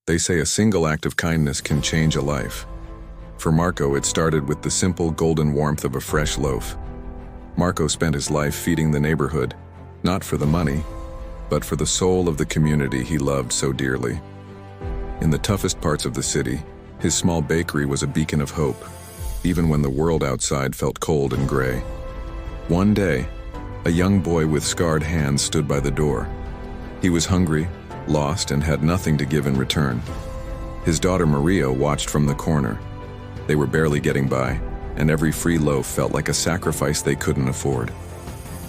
They say a single act of kindness can change a life. For Marco, it started with the simple golden warmth of a fresh loaf. Marco spent his life feeding the neighborhood, not for the money, but for the soul of the community he loved so dearly. In the toughest parts of the city, his small bakery was a beacon of hope, even when the world outside felt cold and gray. One day, a young boy with scarred hands stood by the door. He was hungry, lost, and had nothing to give in return. His daughter Maria watched from the corner. They were barely getting by, and every free loaf felt like a sacrifice they couldn't afford.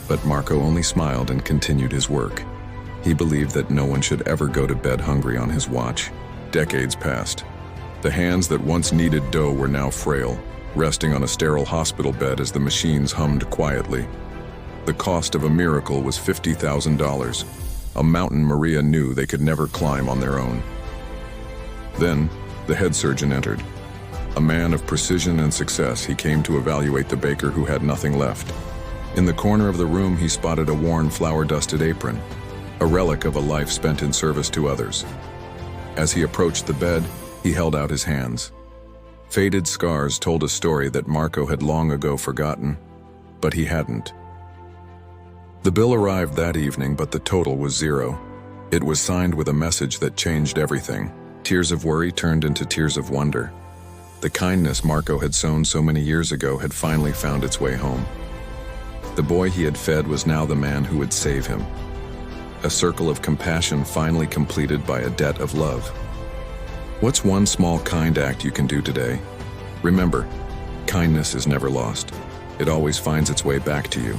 But Marco only smiled and continued his work. He believed that no one should ever go to bed hungry on his watch. Decades passed. The hands that once kneaded dough were now frail, resting on a sterile hospital bed as the machines hummed quietly. The cost of a miracle was $50,000, a mountain Maria knew they could never climb on their own. Then, the head surgeon entered. A man of precision and success, he came to evaluate the baker who had nothing left. In the corner of the room, he spotted a worn, flour-dusted apron, a relic of a life spent in service to others. As he approached the bed, he held out his hands. Faded scars told a story that Marco had long ago forgotten, but he hadn't. The bill arrived that evening, but the total was zero. It was signed with a message that changed everything. Tears of worry turned into tears of wonder. The kindness Marco had sown so many years ago had finally found its way home. The boy he had fed was now the man who would save him. A circle of compassion finally completed by a debt of love. What's one small kind act you can do today? Remember, kindness is never lost. It always finds its way back to you.